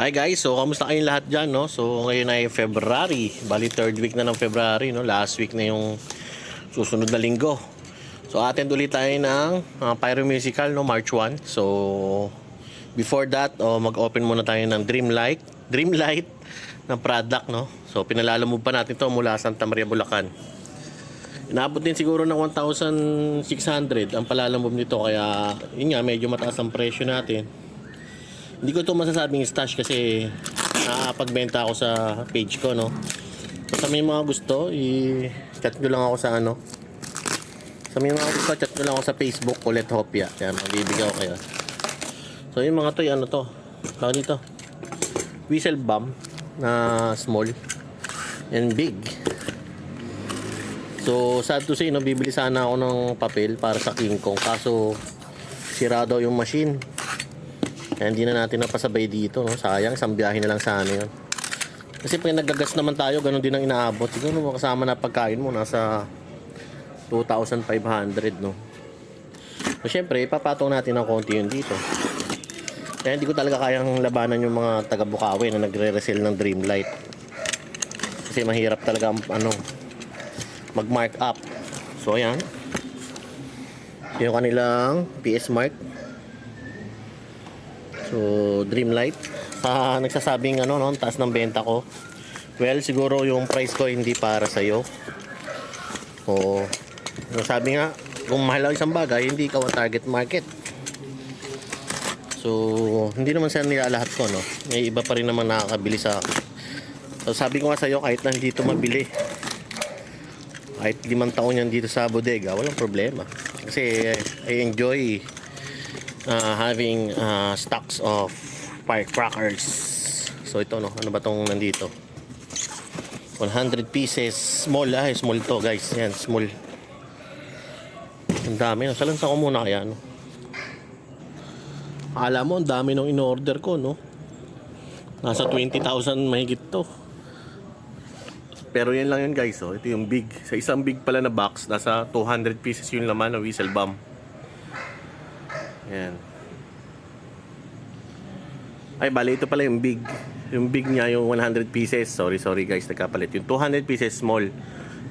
Hi guys, so kamusta kayong lahat dyan, no? So ngayon ay February, bali third week na ng February, no? Last week na yung susunod na linggo. So attend ulit tayo ng Pyro Musical, no? March 1. So before that, mag-open muna tayo ng Dreamlight ng product, no? So pinalalamove pa natin to mula Santa Maria, Bulacan. Inabot din siguro ng 1,600 ang palalamove nito, kaya yun nga, medyo mataas ang presyo natin. Hindi ko ito masasabing stash kasi nakapagbenta ako sa page ko, no? Sa may mga gusto, i-chat nyo lang ako sa ano. Sa may mga gusto, chat nyo lang ako sa Facebook, Ulit Hopia. Kaya magbibigay ako kayo. So yung mga to, ano to? Tawag dito. Whistle bomb na small and big. So sad to say, no, bibili sana ako ng papel para sa King Kong. Kaso sira daw yung machine. Kaya hindi na natin napasabay dito, no? Sayang, isang biyahe na lang sana yun. Kasi pag nagagas naman tayo, ganun din ang inaabot. Siguro kasama na pagkain mo, nasa 2,500, no? So syempre, ipapatong natin ng konti yun dito. Kaya hindi ko talaga kayang labanan yung mga taga-Bukawi na nagre-resell ng Dreamlight. Kasi mahirap talaga mag-mark up. So ayan, yung kanilang PS mark. So Dreamlight, nagsasabing taas ng benta ko. Well, siguro yung price ko hindi para sa iyo. O sabi nga, kung mahal ang isang bagay, hindi ikaw ang target market. So hindi naman sa nila lahat ko, no. May iba pa rin naman nakakabili sa akin. So sabi ko nga sa iyo, kahit na hindi ito mabili, kahit 5 taon yan dito sa bodega, walang problema. Kasi I enjoy having stocks of firecrackers. So ito, no, ano ba tong nandito? 100 pieces. Small, small to guys. Yan, small. Ang dami, no? Salansa ko muna kaya, no? Akala mo, ang dami nung in-order ko, no? Nasa 20,000 mahigit to. Pero yan lang yun guys, oh. Ito yung big. Sa isang big pala na box, nasa 200 pieces yung laman ng whistle bomb. Yan. Ay, bali, ito pala yung big. Yung big niya, yung 100 pieces. Sorry guys, nagkapalit. Yung 200 pieces small,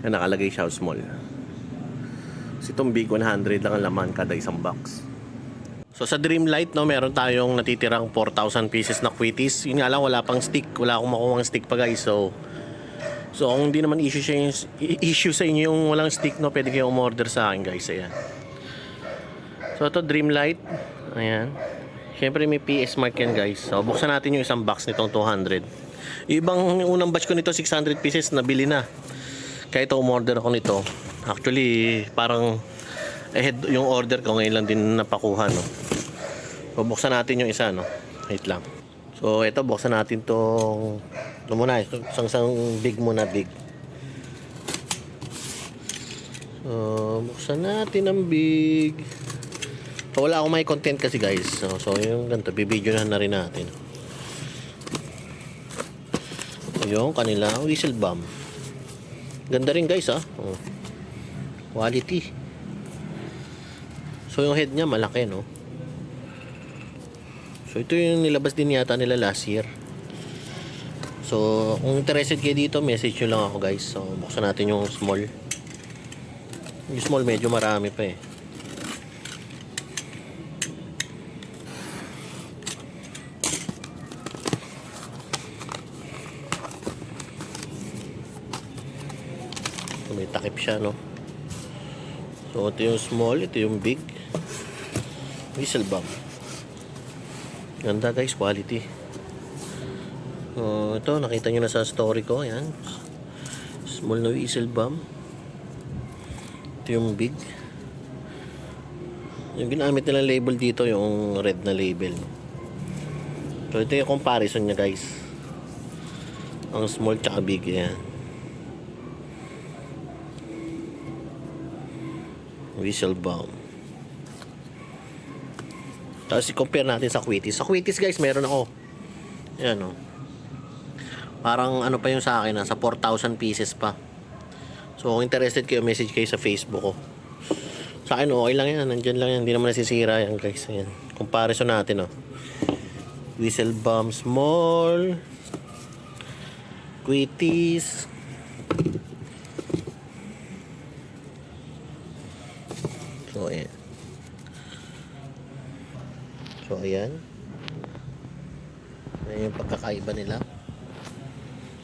na nakalagay siya small. So itong big, 100 lang ang laman kada isang box. So sa Dreamlight, no, meron tayong natitirang 4,000 pieces na quitties. Yun nga lang, wala pang stick. Wala akong makuha ng stick pa guys. So kung hindi naman issue sa inyo yung walang stick, no, pwede kayong umorder sa akin guys. Ayan. So ito Dreamlight. Ayan. Siyempre may PS mark yan guys. So buksan natin yung isang box nitong 200. Yung unang batch ko nito 600 pieces nabili na. Kaya ito umorder ako nito. Actually parang ahead yung order ko, ngayon lang din napakuha, no. So buksan natin yung isa, no. Wait lang. So ito buksan natin tong muna, isang big muna, big. So buksan natin ang big. So, wala akong may content kasi guys. So yung ganito, bibideo na rin natin. Yung kanilang whistle bomb. Ganda rin guys, oh. Quality. So yung head niya malaki, no. So ito yung nilabas din yata nila last year. So kung interested kayo dito, message nyo lang ako guys. So buksan natin yung small. Yung small medyo marami pa eh. May takip siya, no. So ito yung small, ito yung big whistle bomb. Ganda guys, quality. Ito nakita nyo na sa story ko. Ayan, small na whistle bomb. Ito yung big. Yung ginamit nilang label dito, yung red na label. So ito yung comparison nya guys, ang small tsaka big. Ayan, whistle bomb. Tapos i-compare natin sa quitties. Sa quitties guys, meron ako. Ayan, oh. Parang ano pa yung sa akin, nasa 4,000 pieces pa. So kung interested kayo, message kayo sa Facebook ko. Sa akin okay lang yan, nandyan lang yan, hindi naman nasisira yan guys. Ayan, comparison natin, oh. Whistle Bomb Small, Quitties. So ayan. So ayan. Ayan yung pagkakaiba nila.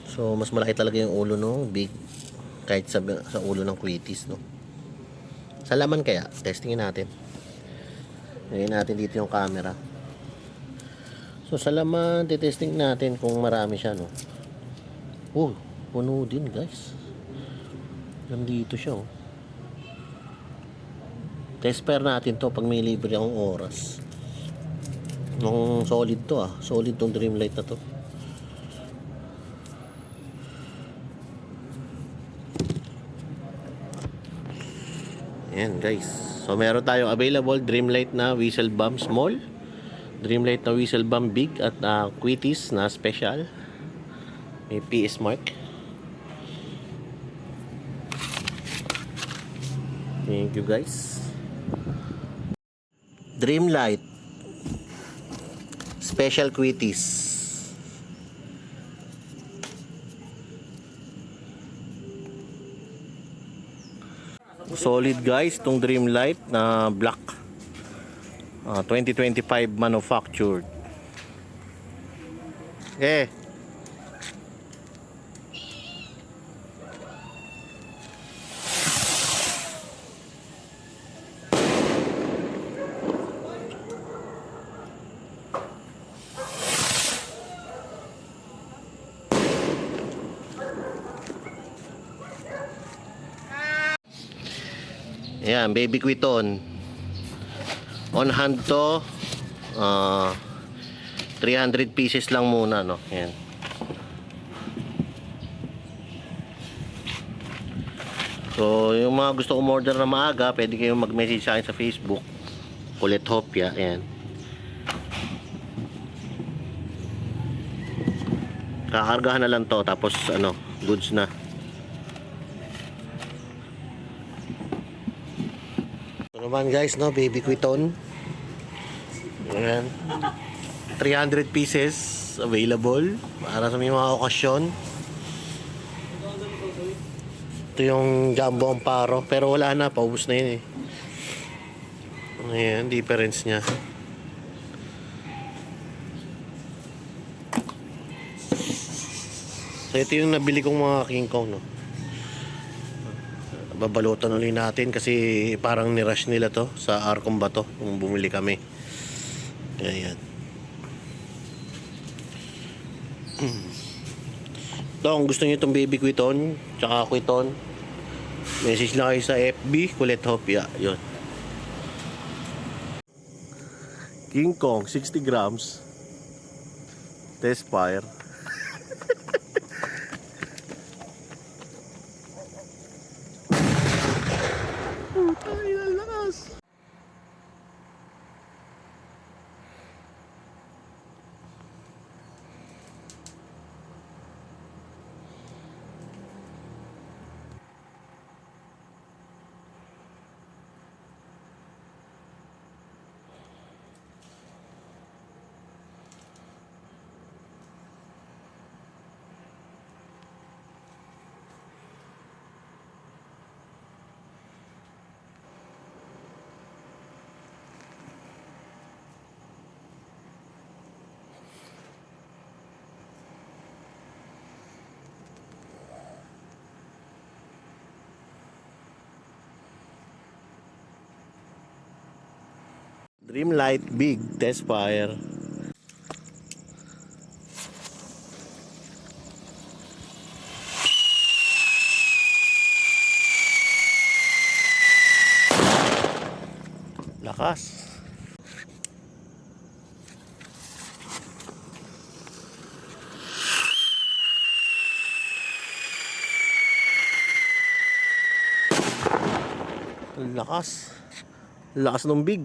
So mas malaki talaga yung ulo no, big, kahit sa ulo ng Quitties no. Sa laman kaya, testingin natin. Lagyan natin dito yung camera. So sa laman, titesting natin kung marami siya no. Oh, puno din guys. Nandito siya oh. Test pair natin to pag may libre akong oras. Nung solid to ah. Solid tong Dreamlight na to. Ayan guys. So meron tayong available Dreamlight na Whistle Bomb Small, Dreamlight na Whistle Bomb Big, at Quitties na Special. May PS mark. Thank you guys. Dreamlight Special Quitties. Solid guys tong Dreamlight na black, 2025 manufactured. Ayan, baby Quiton. On hand to. 300 pieces lang muna, no? Ayan. So, yung mga gusto umorder na maaga, pwede kayong mag-message sa akin sa Facebook. Kulit Hopia, ayan. Kakargahan na lang to, tapos ano, goods na. So naman guys, no, baby Quiton. Ayan. 300 pieces available para sa may mga okasyon. Ito yung Jumbo Amparo, pero wala na, paubos na yun eh. Ayan, difference nya. So ito yung nabili kong mga King Kong, no. Babalutan ulit natin kasi parang nirush nila to sa Arcom ba to kung bumili kami. Ayan. So, kung gusto niyo itong baby Quiton tsaka Quiton, message lang kayo sa FB Kulit Hopia. Yun. King Kong 60 grams test fire. Putay na lakas. Dreamlight Big test fire. Lakas. Lakas. Lakas ng big.